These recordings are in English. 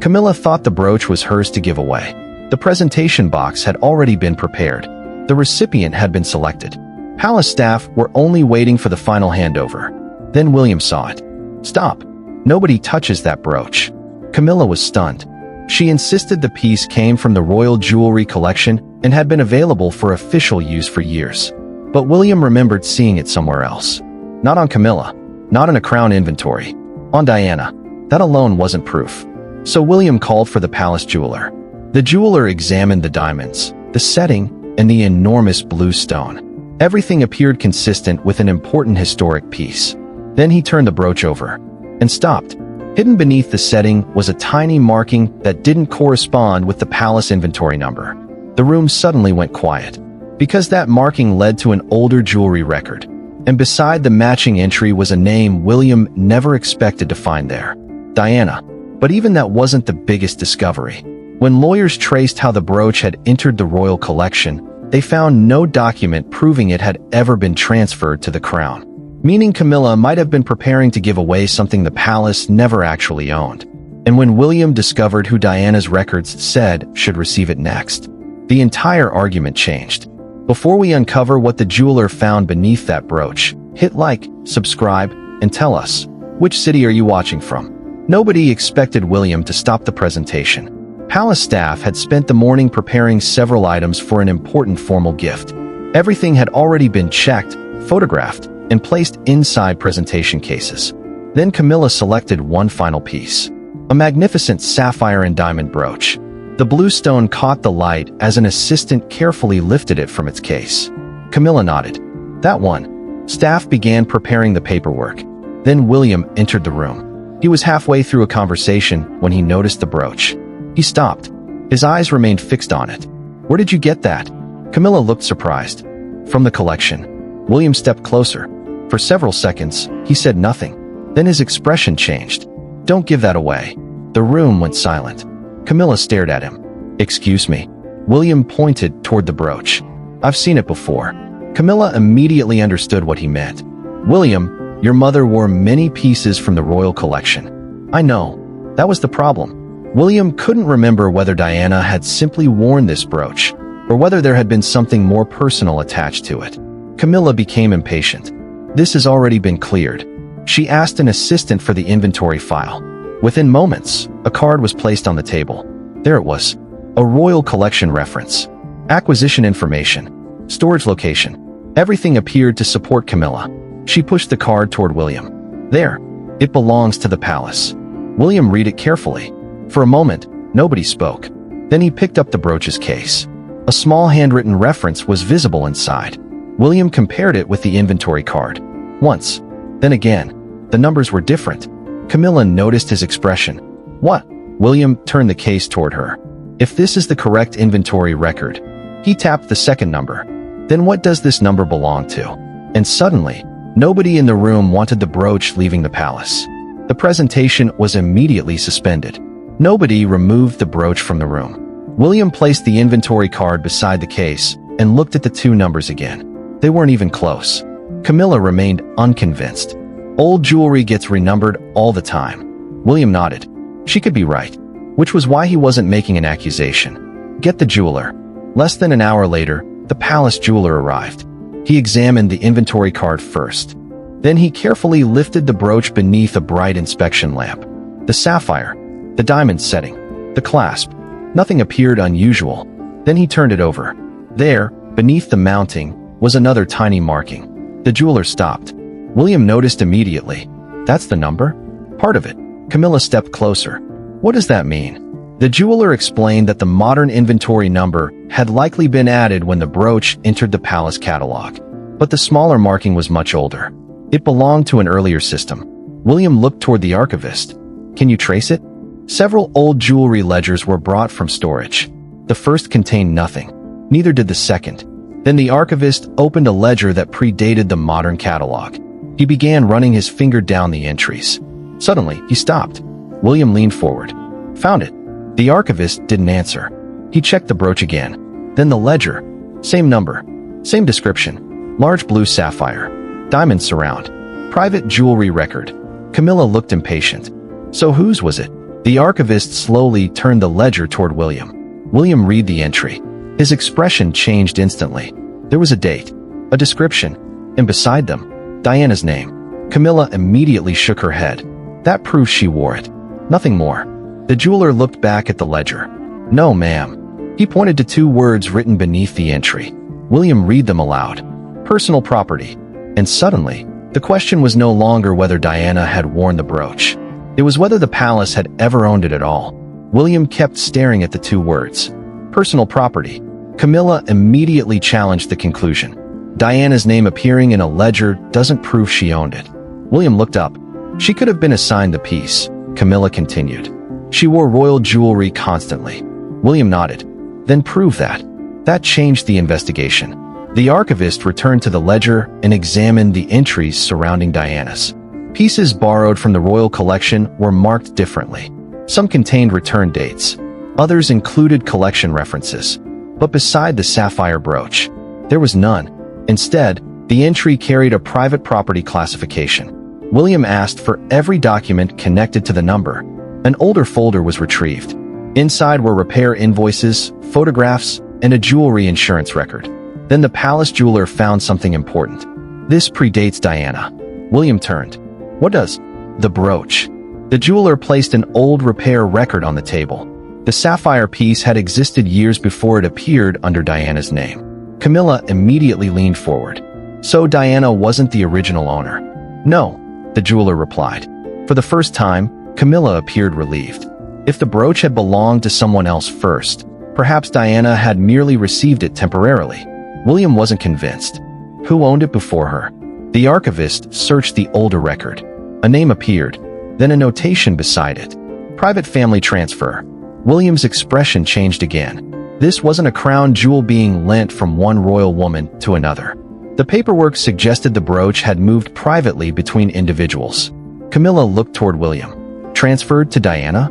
Camilla thought the brooch was hers to give away. The presentation box had already been prepared. The recipient had been selected. Palace staff were only waiting for the final handover. Then William saw it. "Stop. Nobody touches that brooch." Camilla was stunned. She insisted the piece came from the royal jewelry collection and had been available for official use for years. But William remembered seeing it somewhere else. Not on Camilla. Not in a crown inventory. On Diana. That alone wasn't proof. So William called for the palace jeweler. The jeweler examined the diamonds, the setting, and the enormous blue stone. Everything appeared consistent with an important historic piece. Then he turned the brooch over and stopped. Hidden beneath the setting was a tiny marking that didn't correspond with the palace inventory number. The room suddenly went quiet, because that marking led to an older jewelry record, and beside the matching entry was a name William never expected to find there. Diana. But even that wasn't the biggest discovery. When lawyers traced how the brooch had entered the royal collection, they found no document proving it had ever been transferred to the crown. Meaning Camilla might have been preparing to give away something the palace never actually owned. And when William discovered who Diana's records said should receive it next, the entire argument changed. Before we uncover what the jeweler found beneath that brooch, hit like, subscribe, and tell us, which city are you watching from? Nobody expected William to stop the presentation. Palace staff had spent the morning preparing several items for an important formal gift. Everything had already been checked, photographed, and placed inside presentation cases. Then Camilla selected one final piece. A magnificent sapphire and diamond brooch. The blue stone caught the light as an assistant carefully lifted it from its case. Camilla nodded. "That one." Staff began preparing the paperwork. Then William entered the room. He was halfway through a conversation when he noticed the brooch. He stopped. His eyes remained fixed on it. "Where did you get that?" Camilla looked surprised. "From the collection." William stepped closer. For several seconds, he said nothing. Then his expression changed. "Don't give that away." The room went silent. Camilla stared at him. "Excuse me." William pointed toward the brooch. "I've seen it before." Camilla immediately understood what he meant. "William, your mother wore many pieces from the royal collection." "I know. That was the problem." William couldn't remember whether Diana had simply worn this brooch, or whether there had been something more personal attached to it. Camilla became impatient. "This has already been cleared." She asked an assistant for the inventory file. Within moments, a card was placed on the table. There it was. A royal collection reference. Acquisition information. Storage location. Everything appeared to support Camilla. She pushed the card toward William. "There. It belongs to the palace." William read it carefully. For a moment, nobody spoke. Then he picked up the brooch's case. A small handwritten reference was visible inside. William compared it with the inventory card. Once. Then again. The numbers were different. Camilla noticed his expression. "What?" William turned the case toward her. "If this is the correct inventory record." He tapped the second number. "Then what does this number belong to?" And suddenly, nobody in the room wanted the brooch leaving the palace. The presentation was immediately suspended. Nobody removed the brooch from the room. William placed the inventory card beside the case and looked at the two numbers again. They weren't even close. Camilla remained unconvinced. Old jewelry gets renumbered all the time. William nodded. She could be right, which was why he wasn't making an accusation. Get the jeweler. Less than an hour later, the palace jeweler arrived. He examined the inventory card first. Then he carefully lifted the brooch beneath a bright inspection lamp. The sapphire, the diamond setting, the clasp. Nothing appeared unusual. Then he turned it over. There, beneath the mounting, was another tiny marking. The jeweler stopped. William noticed immediately. "That's the number?" "Part of it." Camilla stepped closer. "What does that mean?" The jeweler explained that the modern inventory number had likely been added when the brooch entered the palace catalog. But the smaller marking was much older. It belonged to an earlier system. William looked toward the archivist. "Can you trace it?" Several old jewelry ledgers were brought from storage. The first contained nothing. Neither did the second. Then the archivist opened a ledger that predated the modern catalog. He began running his finger down the entries. Suddenly, he stopped. William leaned forward. "Found it." The archivist didn't answer. He checked the brooch again. Then the ledger. Same number. Same description. Large blue sapphire. Diamond surround. Private jewelry record. Camilla looked impatient. "So whose was it?" The archivist slowly turned the ledger toward William. William read the entry. His expression changed instantly. There was a date, a description, and beside them, Diana's name. Camilla immediately shook her head. That proved she wore it. Nothing more. The jeweler looked back at the ledger. No, ma'am. He pointed to 2 words written beneath the entry. William read them aloud. Personal property. And suddenly, the question was no longer whether Diana had worn the brooch. It was whether the palace had ever owned it at all. William kept staring at the 2 words. Personal property. Camilla immediately challenged the conclusion. Diana's name appearing in a ledger doesn't prove she owned it. William looked up. She could have been assigned the piece, Camilla continued. She wore royal jewelry constantly. William nodded. Then prove that. That changed the investigation. The archivist returned to the ledger and examined the entries surrounding Diana's. Pieces borrowed from the royal collection were marked differently. Some contained return dates. Others included collection references. But beside the sapphire brooch, there was none. Instead, the entry carried a private property classification. William asked for every document connected to the number. An older folder was retrieved. Inside were repair invoices, photographs, and a jewelry insurance record. Then the palace jeweler found something important. This predates Diana. William turned. What does? The brooch. The jeweler placed an old repair record on the table. The sapphire piece had existed years before it appeared under Diana's name. Camilla immediately leaned forward. So Diana wasn't the original owner? No, the jeweler replied. For the first time, Camilla appeared relieved. If the brooch had belonged to someone else first, perhaps Diana had merely received it temporarily. William wasn't convinced. Who owned it before her? The archivist searched the older record. A name appeared, then a notation beside it. Private family transfer. William's expression changed again. This wasn't a crown jewel being lent from one royal woman to another. The paperwork suggested the brooch had moved privately between individuals. Camilla looked toward William. Transferred to Diana?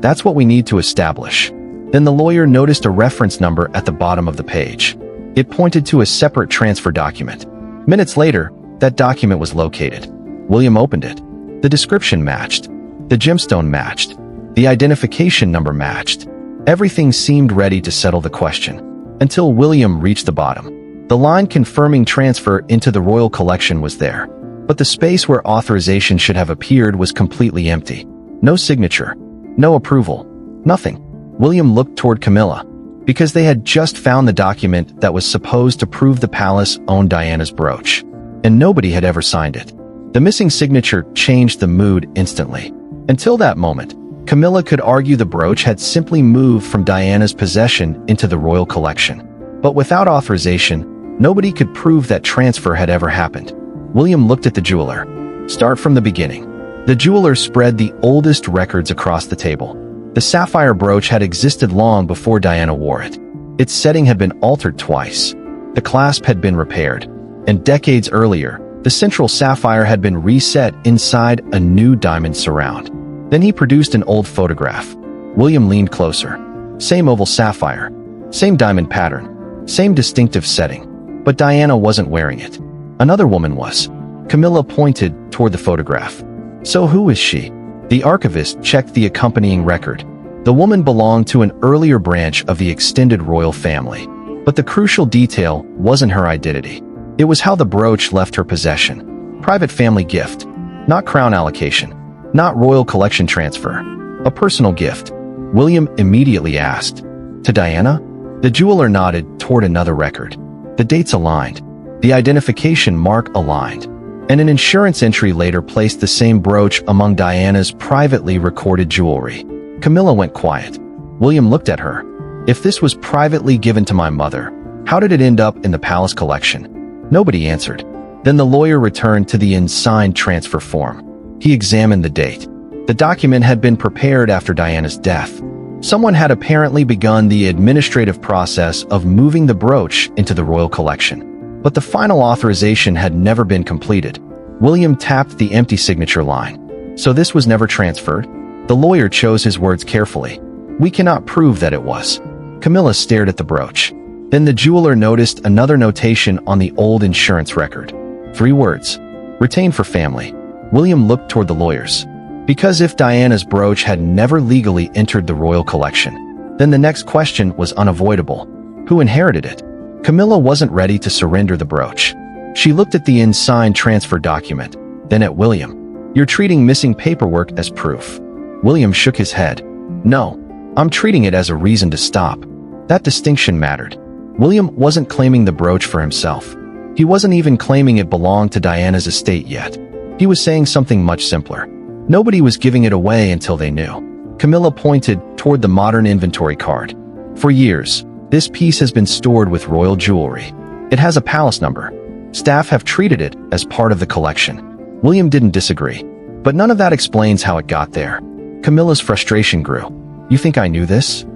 That's what we need to establish. Then the lawyer noticed a reference number at the bottom of the page. It pointed to a separate transfer document. Minutes later, that document was located. William opened it. The description matched. The gemstone matched. The identification number matched. Everything seemed ready to settle the question. Until William reached the bottom. The line confirming transfer into the royal collection was there. But the space where authorization should have appeared was completely empty. No signature. No approval. Nothing. William looked toward Camilla. Because they had just found the document that was supposed to prove the palace owned Diana's brooch. And nobody had ever signed it. The missing signature changed the mood instantly. Until that moment, Camilla could argue the brooch had simply moved from Diana's possession into the royal collection. But without authorization, nobody could prove that transfer had ever happened. William looked at the jeweler. Start from the beginning. The jeweler spread the oldest records across the table. The sapphire brooch had existed long before Diana wore it. Its setting had been altered twice. The clasp had been repaired. And decades earlier, the central sapphire had been reset inside a new diamond surround. Then he produced an old photograph. William leaned closer. Same oval sapphire. Same diamond pattern. Same distinctive setting. But Diana wasn't wearing it. Another woman was. Camilla pointed toward the photograph. So who is she? The archivist checked the accompanying record. The woman belonged to an earlier branch of the extended royal family. But the crucial detail wasn't her identity. It was how the brooch left her possession. Private family gift. Not crown allocation. Not royal collection transfer. A personal gift. William immediately asked. To Diana? The jeweler nodded toward another record. The dates aligned. The identification mark aligned. And an insurance entry later placed the same brooch among Diana's privately recorded jewelry. Camilla went quiet. William looked at her. If this was privately given to my mother, how did it end up in the palace collection? Nobody answered. Then the lawyer returned to the unsigned transfer form. He examined the date. The document had been prepared after Diana's death. Someone had apparently begun the administrative process of moving the brooch into the royal collection. But the final authorization had never been completed. William tapped the empty signature line. So this was never transferred? The lawyer chose his words carefully. We cannot prove that it was. Camilla stared at the brooch. Then the jeweler noticed another notation on the old insurance record. 3 words. Retained for family. William looked toward the lawyers. Because if Diana's brooch had never legally entered the royal collection, then the next question was unavoidable. Who inherited it? Camilla wasn't ready to surrender the brooch. She looked at the unsigned transfer document, then at William. "You're treating missing paperwork as proof." William shook his head. "No, I'm treating it as a reason to stop." That distinction mattered. William wasn't claiming the brooch for himself. He wasn't even claiming it belonged to Diana's estate yet. He was saying something much simpler. Nobody was giving it away until they knew. Camilla pointed toward the modern inventory card. "For years, this piece has been stored with royal jewelry. It has a palace number. Staff have treated it as part of the collection." William didn't disagree, but none of that explains how it got there. Camilla's frustration grew. "You think I knew this?"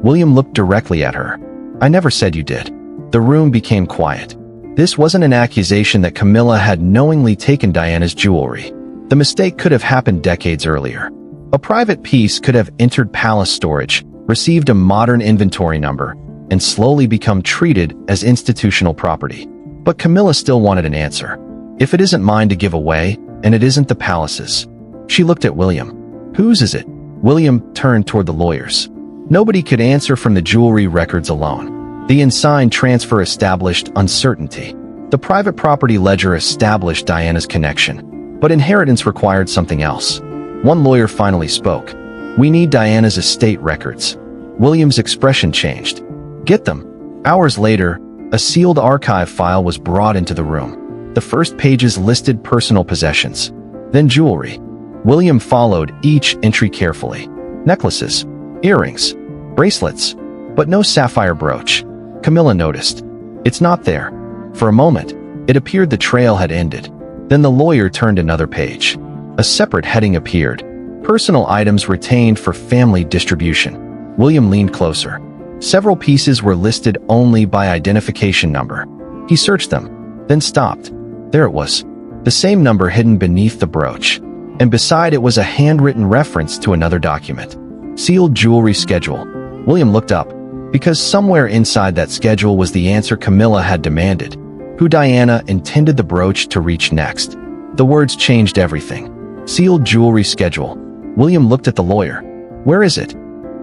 William looked directly at her. "I never said you did." The room became quiet. This wasn't an accusation that Camilla had knowingly taken Diana's jewelry. The mistake could have happened decades earlier. A private piece could have entered palace storage, received a modern inventory number, and slowly become treated as institutional property. But Camilla still wanted an answer. "If it isn't mine to give away, and it isn't the palace's." She looked at William. "Whose is it?" William turned toward the lawyers. Nobody could answer from the jewelry records alone. The unsigned transfer established uncertainty. The private property ledger established Diana's connection. But inheritance required something else. One lawyer finally spoke. "We need Diana's estate records." William's expression changed. "Get them." Hours later, a sealed archive file was brought into the room. The first pages listed personal possessions, then jewelry. William followed each entry carefully. Necklaces, earrings, bracelets, but no sapphire brooch. Camilla noticed. "It's not there." For a moment, it appeared the trail had ended. Then the lawyer turned another page. A separate heading appeared. Personal items retained for family distribution. William leaned closer. Several pieces were listed only by identification number. He searched them, then stopped. There it was. The same number hidden beneath the brooch. And beside it was a handwritten reference to another document. Sealed jewelry schedule. William looked up, because somewhere inside that schedule was the answer Camilla had demanded. Who Diana intended the brooch to reach next. The words changed everything. Sealed jewelry schedule. William looked at the lawyer. "Where is it?"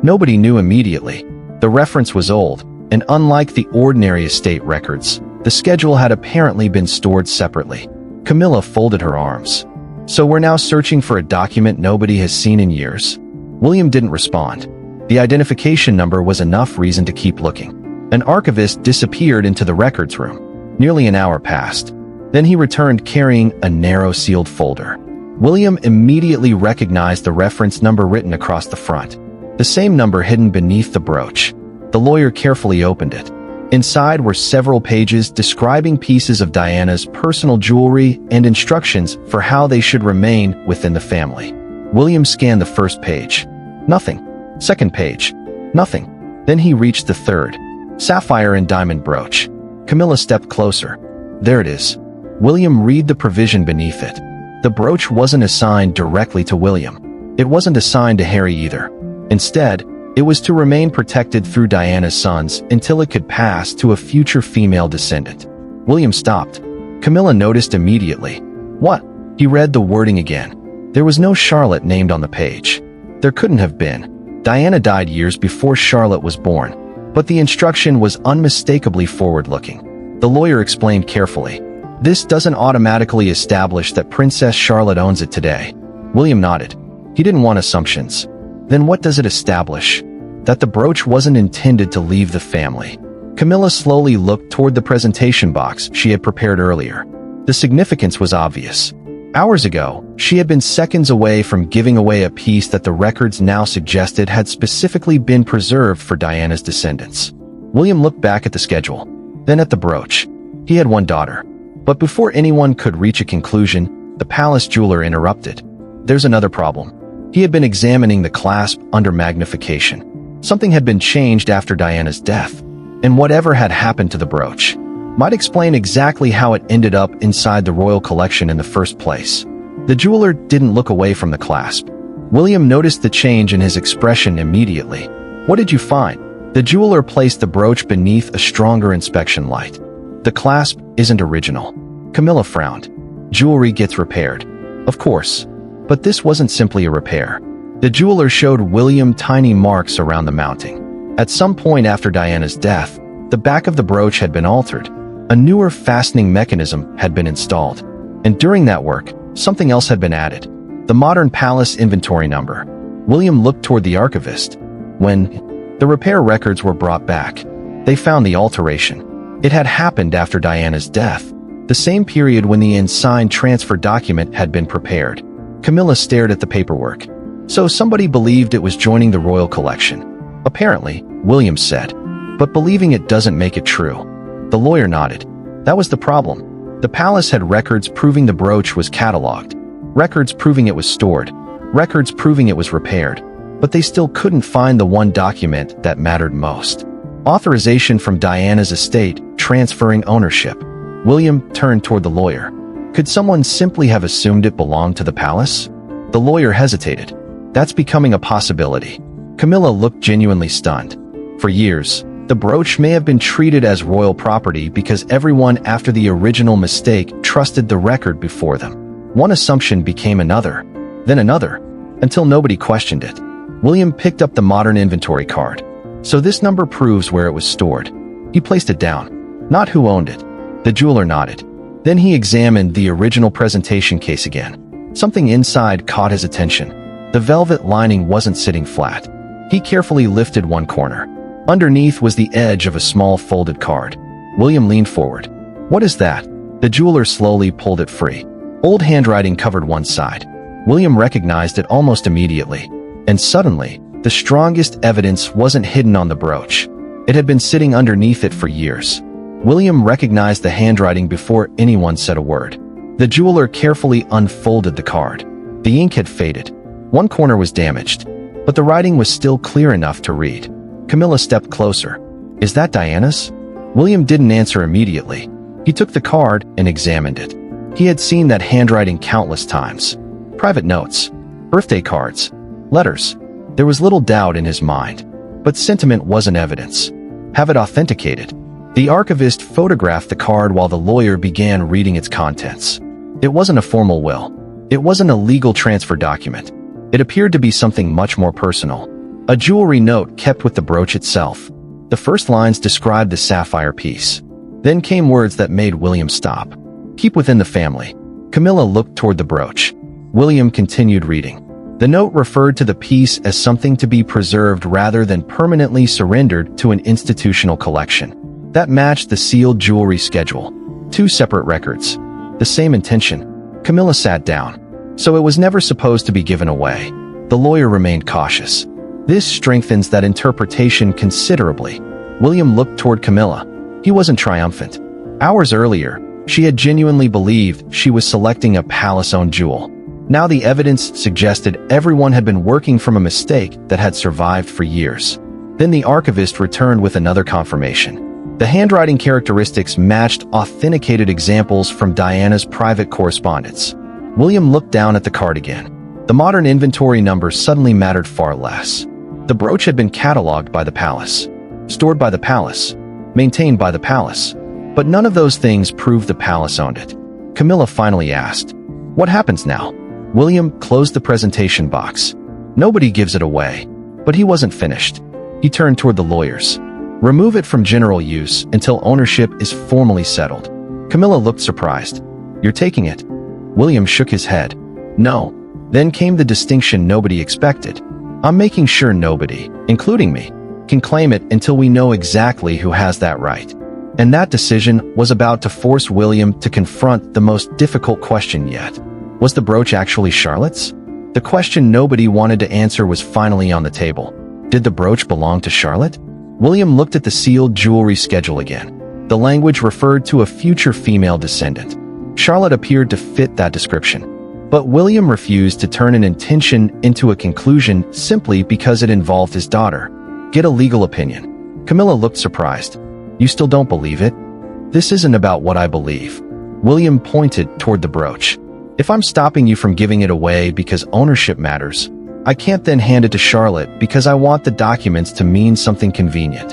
Nobody knew immediately. The reference was old, and unlike the ordinary estate records, the schedule had apparently been stored separately. Camilla folded her arms. "So we're now searching for a document nobody has seen in years?" William didn't respond. The identification number was enough reason to keep looking. An archivist disappeared into the records room. Nearly an hour passed. Then he returned carrying a narrow sealed folder. William immediately recognized the reference number written across the front. The same number hidden beneath the brooch. The lawyer carefully opened it. Inside were several pages describing pieces of Diana's personal jewelry and instructions for how they should remain within the family. William scanned the first page. Nothing. Second page. Nothing. Then he reached the third. Sapphire and diamond brooch. Camilla stepped closer. There it is. William read the provision beneath it. The brooch wasn't assigned directly to William. It wasn't assigned to Harry either. Instead, it was to remain protected through Diana's sons until it could pass to a future female descendant. William stopped. Camilla noticed immediately. "What?" He read the wording again. There was no Charlotte named on the page. There couldn't have been. Diana died years before Charlotte was born. But the instruction was unmistakably forward-looking. The lawyer explained carefully. "This doesn't automatically establish that Princess Charlotte owns it today." William nodded. He didn't want assumptions. Then what does it establish? That the brooch wasn't intended to leave the family. Camilla slowly looked toward the presentation box she had prepared earlier. The significance was obvious. Hours ago, she had been seconds away from giving away a piece that the records now suggested had specifically been preserved for Diana's descendants. William looked back at the schedule, then at the brooch. He had one daughter. But before anyone could reach a conclusion, the palace jeweler interrupted. There's another problem. He had been examining the clasp under magnification. Something had been changed after Diana's death, and whatever had happened to the brooch might explain exactly how it ended up inside the royal collection in the first place. The jeweler didn't look away from the clasp. William noticed the change in his expression immediately. "What did you find?" The jeweler placed the brooch beneath a stronger inspection light. "The clasp isn't original." Camilla frowned. "Jewelry gets repaired." "Of course. But this wasn't simply a repair. The jeweler showed William tiny marks around the mounting. At some point after Diana's death, the back of the brooch had been altered. A newer fastening mechanism had been installed. And during that work, something else had been added. The modern palace inventory number. William looked toward the archivist. When the repair records were brought back, they found the alteration. It had happened after Diana's death, the same period when the unsigned transfer document had been prepared. Camilla stared at the paperwork. So somebody believed it was joining the royal collection. Apparently, William said. But believing it doesn't make it true. The lawyer nodded. That was the problem. The palace had records proving the brooch was catalogued, records proving it was stored, records proving it was repaired, but they still couldn't find the one document that mattered most. Authorization from Diana's estate, transferring ownership. William turned toward the lawyer. Could someone simply have assumed it belonged to the palace? The lawyer hesitated. That's becoming a possibility. Camilla looked genuinely stunned. For years, the brooch may have been treated as royal property because everyone after the original mistake trusted the record before them. One assumption became another, then another, until nobody questioned it. William picked up the modern inventory card. So this number proves where it was stored. He placed it down, not who owned it. The jeweler nodded. Then he examined the original presentation case again. Something inside caught his attention. The velvet lining wasn't sitting flat. He carefully lifted one corner. Underneath was the edge of a small folded card. William leaned forward. What is that? The jeweler slowly pulled it free. Old handwriting covered one side. William recognized it almost immediately. And suddenly, the strongest evidence wasn't hidden on the brooch. It had been sitting underneath it for years. William recognized the handwriting before anyone said a word. The jeweler carefully unfolded the card. The ink had faded. One corner was damaged, but the writing was still clear enough to read. Camilla stepped closer. Is that Diana's? William didn't answer immediately. He took the card and examined it. He had seen that handwriting countless times. Private notes, birthday cards, letters. There was little doubt in his mind. But sentiment wasn't evidence. Have it authenticated. The archivist photographed the card while the lawyer began reading its contents. It wasn't a formal will. It wasn't a legal transfer document. It appeared to be something much more personal. A jewelry note kept with the brooch itself. The first lines described the sapphire piece. Then came words that made William stop. Keep within the family. Camilla looked toward the brooch. William continued reading. The note referred to the piece as something to be preserved rather than permanently surrendered to an institutional collection. That matched the sealed jewelry schedule. Two separate records. The same intention. Camilla sat down. So it was never supposed to be given away. The lawyer remained cautious. This strengthens that interpretation considerably. William looked toward Camilla. He wasn't triumphant. Hours earlier, she had genuinely believed she was selecting a palace-owned jewel. Now the evidence suggested everyone had been working from a mistake that had survived for years. Then the archivist returned with another confirmation. The handwriting characteristics matched authenticated examples from Diana's private correspondence. William looked down at the card again. The modern inventory number suddenly mattered far less. The brooch had been cataloged by the palace, stored by the palace, maintained by the palace. But none of those things proved the palace owned it. Camilla finally asked, "What happens now?" William closed the presentation box. Nobody gives it away. But he wasn't finished. He turned toward the lawyers. Remove it from general use until ownership is formally settled. Camilla looked surprised. You're taking it? William shook his head. No. Then came the distinction nobody expected. I'm making sure nobody, including me, can claim it until we know exactly who has that right. And that decision was about to force William to confront the most difficult question yet. Was the brooch actually Charlotte's? The question nobody wanted to answer was finally on the table. Did the brooch belong to Charlotte? William looked at the sealed jewelry schedule again. The language referred to a future female descendant. Charlotte appeared to fit that description. But William refused to turn an intention into a conclusion simply because it involved his daughter. Get a legal opinion. Camilla looked surprised. You still don't believe it? This isn't about what I believe. William pointed toward the brooch. If I'm stopping you from giving it away because ownership matters, I can't then hand it to Charlotte because I want the documents to mean something convenient.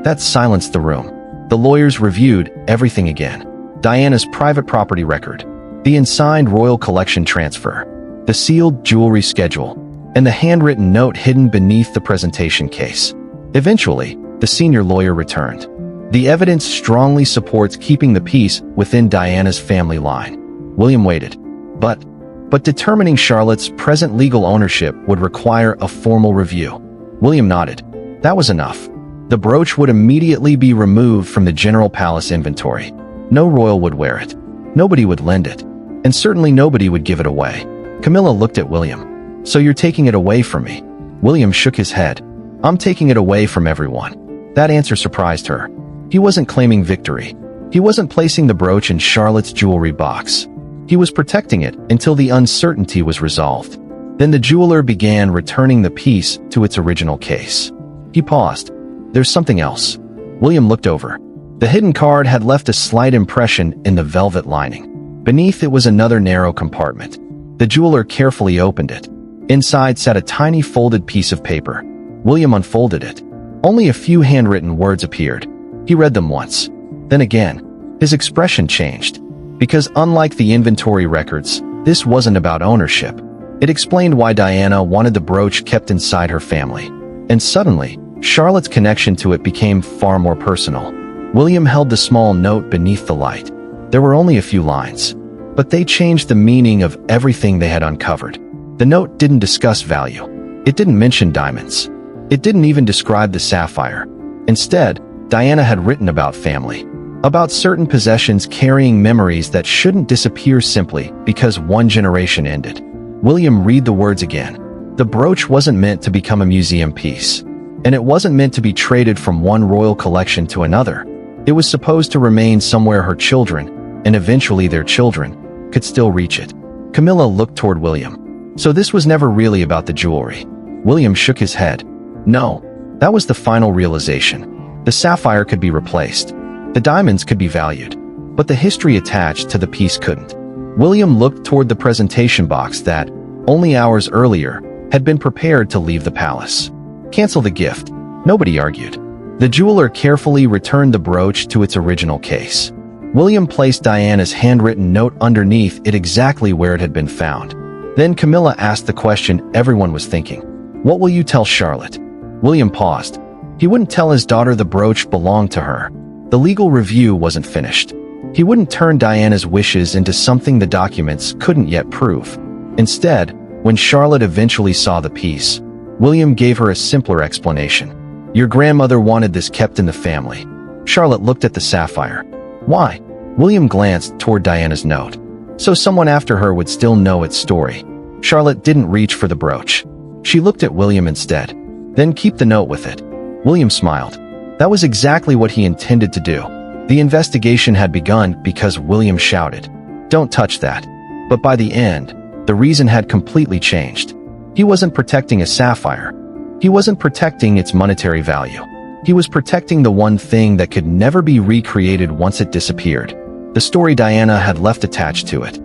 That silenced the room. The lawyers reviewed everything again. Diana's private property record, the unsigned royal collection transfer, the sealed jewelry schedule, and the handwritten note hidden beneath the presentation case. Eventually, the senior lawyer returned. The evidence strongly supports keeping the piece within Diana's family line. William waited. But determining Charlotte's present legal ownership would require a formal review. William nodded. That was enough. The brooch would immediately be removed from the general palace inventory. No royal would wear it. Nobody would lend it. And certainly nobody would give it away. Camilla looked at William. So you're taking it away from me? William shook his head. I'm taking it away from everyone. That answer surprised her. He wasn't claiming victory. He wasn't placing the brooch in Charlotte's jewelry box. He was protecting it until the uncertainty was resolved. Then the jeweler began returning the piece to its original case. He paused. There's something else. William looked over. The hidden card had left a slight impression in the velvet lining. Beneath it was another narrow compartment. The jeweler carefully opened it. Inside sat a tiny folded piece of paper. William unfolded it. Only a few handwritten words appeared. He read them once. Then again. His expression changed. Because unlike the inventory records, this wasn't about ownership. It explained why Diana wanted the brooch kept inside her family. And suddenly, Charlotte's connection to it became far more personal. William held the small note beneath the light. There were only a few lines, but they changed the meaning of everything they had uncovered. The note didn't discuss value. It didn't mention diamonds. It didn't even describe the sapphire. Instead, Diana had written about family. About certain possessions carrying memories that shouldn't disappear simply because one generation ended. William read the words again. The brooch wasn't meant to become a museum piece. And it wasn't meant to be traded from one royal collection to another. It was supposed to remain somewhere her children, and eventually their children, could still reach it. Camilla looked toward William. So this was never really about the jewelry. William shook his head. No, that was the final realization. The sapphire could be replaced. The diamonds could be valued, but the history attached to the piece couldn't. William looked toward the presentation box that, only hours earlier, had been prepared to leave the palace. Cancel the gift. Nobody argued. The jeweler carefully returned the brooch to its original case. William placed Diana's handwritten note underneath it exactly where it had been found. Then Camilla asked the question everyone was thinking. What will you tell Charlotte? William paused. He wouldn't tell his daughter the brooch belonged to her. The legal review wasn't finished. He wouldn't turn Diana's wishes into something the documents couldn't yet prove. Instead, when Charlotte eventually saw the piece, William gave her a simpler explanation. Your grandmother wanted this kept in the family. Charlotte looked at the sapphire. Why? William glanced toward Diana's note. So someone after her would still know its story. Charlotte didn't reach for the brooch. She looked at William instead. Then keep the note with it. William smiled. That was exactly what he intended to do. The investigation had begun because William shouted, "Don't touch that." But by the end, the reason had completely changed. He wasn't protecting a sapphire. He wasn't protecting its monetary value. He was protecting the one thing that could never be recreated once it disappeared. The story Diana had left attached to it.